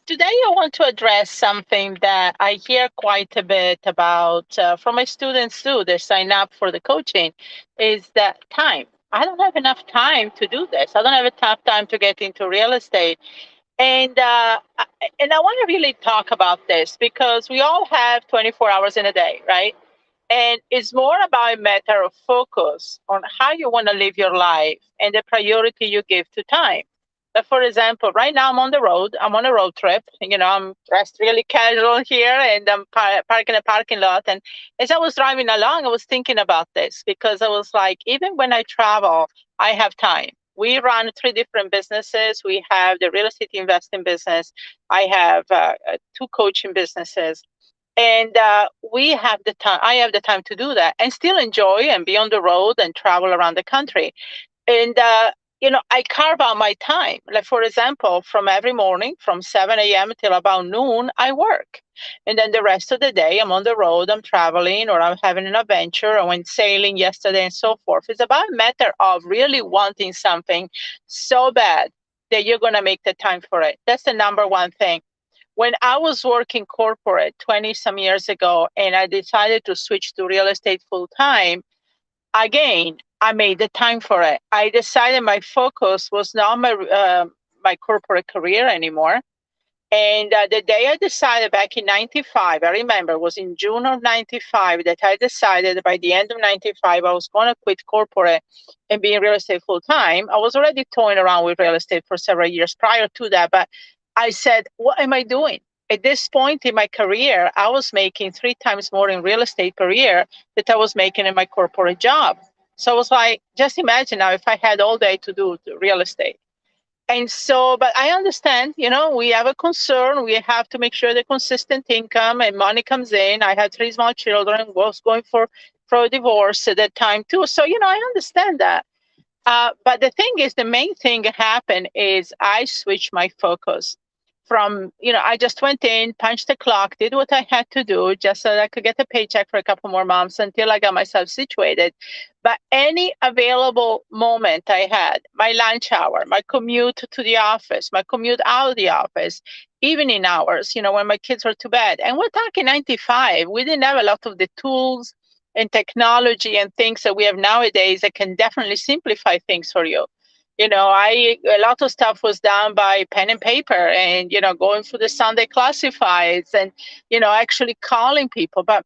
Today, I want to address something that I hear quite a bit about from my students too. They sign up for the coaching. Is that time? I don't have enough time to do this. I don't have enough time to get into real estate. And I want to really talk about this because we all have 24 hours in a day, right? And it's more about a matter of focus on how you want to live your life and the priority you give to time. For example, right now I'm on the road. I'm on a road trip. I'm dressed really casual here and I'm parking a parking lot. And as I was driving along, I was thinking about this because I was like, even when I travel, I have time. We run three different businesses. We have the real estate investing business. I have two coaching businesses, and we have the time. I have the time to do that and still enjoy and be on the road and travel around the country. And I carve out my time. Like, for example, from every morning from 7 a.m. till about noon, I work, and then the rest of the day I'm on the road. I'm traveling, or I'm having an adventure. I went sailing yesterday and so forth. It's about a matter of really wanting something so bad that you're going to make the time for it. That's the number one thing. When I was working corporate 20 some years ago and I decided to switch to real estate full time, again, I made the time for it. I decided my focus was not my corporate career anymore. And the day I decided back in 95, I remember it was in June of 95 that I decided by the end of 95, I was going to quit corporate and be in real estate full time. I was already toying around with real estate for several years prior to that, but I said, what am I doing? At this point in my career, I was making three times more in real estate per year that I was making in my corporate job. So I was like, just imagine now if I had all day to do real estate. And so, but I understand, we have a concern. We have to make sure the consistent income and money comes in. I had three small children, was going for a divorce at that time too. So, I understand that. But the thing is, the main thing that happened is I switched my focus from, I just went in, punched the clock, did what I had to do just so that I could get a paycheck for a couple more months until I got myself situated. But any available moment I had, my lunch hour, my commute to the office, my commute out of the office, evening hours, when my kids were to bed. And we're talking 95. We didn't have a lot of the tools and technology and things that we have nowadays that can definitely simplify things for you. A lot of stuff was done by pen and paper and, going through the Sunday classifieds and, actually calling people. But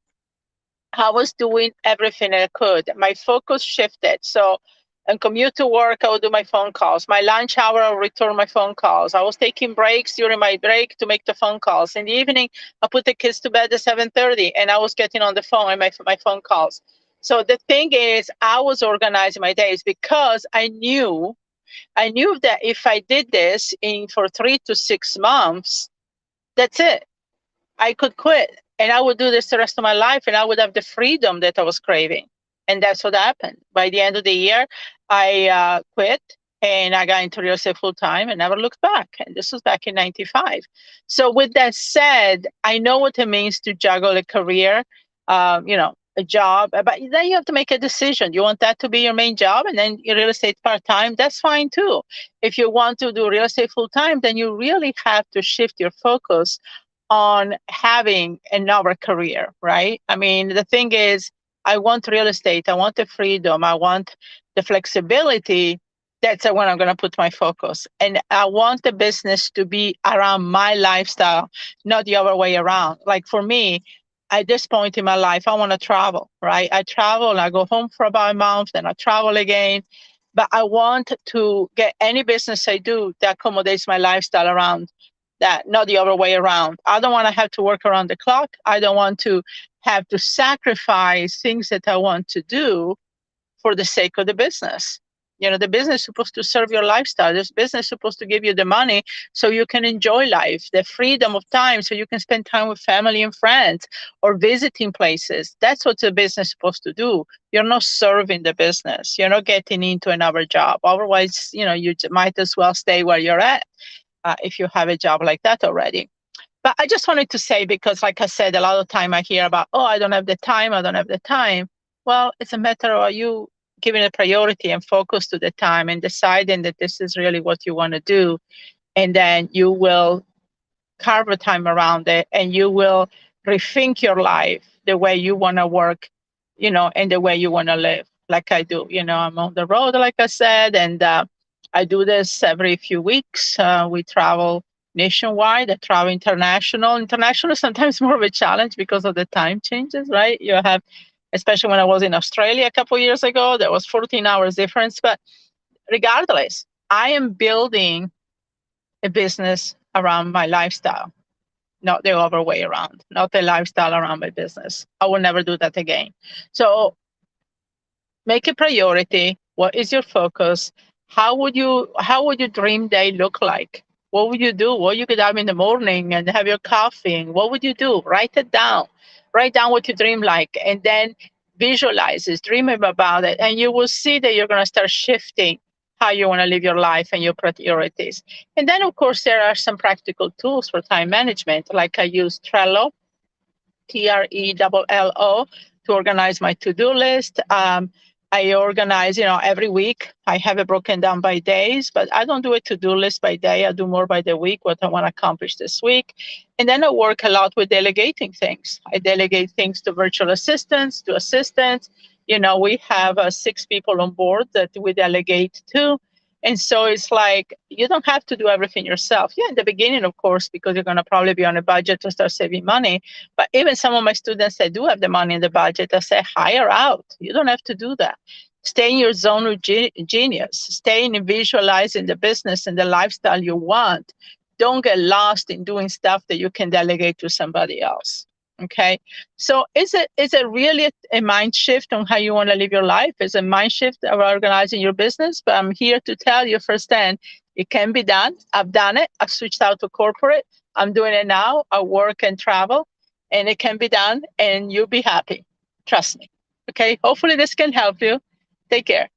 I was doing everything I could. My focus shifted. So, and commute to work, I would do my phone calls. My lunch hour, I would return my phone calls. I was taking breaks during my break to make the phone calls. In the evening, I put the kids to bed at 7:30, and I was getting on the phone and my phone calls. So the thing is, I was organizing my days because I knew that if I did this in for 3 to 6 months, that's it. I could quit and I would do this the rest of my life and I would have the freedom that I was craving. And that's what happened. By the end of the year, I quit and I got into real estate full time and never looked back. And this was back in 95. So, with that said, I know what it means to juggle a career, a job, but then you have to make a decision. You want that to be your main job and then your real estate part time, that's fine too. If you want to do real estate full time, then you really have to shift your focus on having another career, right? I mean, the thing is, I want real estate, I want the freedom, I want the flexibility. That's where I'm going to put my focus. And I want the business to be around my lifestyle, not the other way around. Like for me, at this point in my life, I want to travel, right? I travel and I go home for about a month, then I travel again. But I want to get any business I do that accommodates my lifestyle around that, not the other way around. I don't want to have to work around the clock. I don't want to have to sacrifice things that I want to do for the sake of the business. The business is supposed to serve your lifestyle. This business is supposed to give you the money so you can enjoy life, the freedom of time so you can spend time with family and friends or visiting places. That's what the business is supposed to do. You're not serving the business. You're not getting into another job. Otherwise, you might as well stay where you're at if you have a job like that already. But I just wanted to say, because like I said, a lot of time I hear about, oh, I don't have the time, I don't have the time. Well, it's a matter of you giving a priority and focus to the time and deciding that this is really what you want to do. And then you will carve a time around it, and you will rethink your life the way you want to work, and the way you want to live. Like I do, I'm on the road, like I said, and I do this every few weeks. We travel nationwide. I travel international. International is sometimes more of a challenge because of the time changes, right? You have, especially when I was in Australia a couple of years ago, there was 14 hours difference. But regardless, I am building a business around my lifestyle, not the other way around, not the lifestyle around my business. I will never do that again. So make a priority. What is your focus? How would your dream day look like? What would you do? What you get up in the morning and have your coffee? What would you do? Write it down. Write down what you dream like, and then visualize it, dream about it, and you will see that you're going to start shifting how you want to live your life and your priorities. And then, of course, there are some practical tools for time management. Like I use Trello, Trello, to organize my to-do list. I organize, every week. I have it broken down by days, but I don't do a to-do list by day. I do more by the week, what I want to accomplish this week. And then I work a lot with delegating things. I delegate things to virtual assistants, to assistants. We have 6 people on board that we delegate to. And so it's like you don't have to do everything yourself. Yeah, in the beginning, of course, because you're going to probably be on a budget to start saving money. But even some of my students that do have the money in the budget, I say hire out. You don't have to do that. Stay in your zone of genius. Stay in visualizing the business and the lifestyle you want. Don't get lost in doing stuff that you can delegate to somebody else. Okay. So is it really a mind shift on how you want to live your life? It's a mind shift of organizing your business. But I'm here to tell you firsthand, it can be done. I've done it. I've switched out to corporate. I'm doing it now. I work and travel, and it can be done, and you'll be happy. Trust me. Okay. Hopefully this can help you. Take care.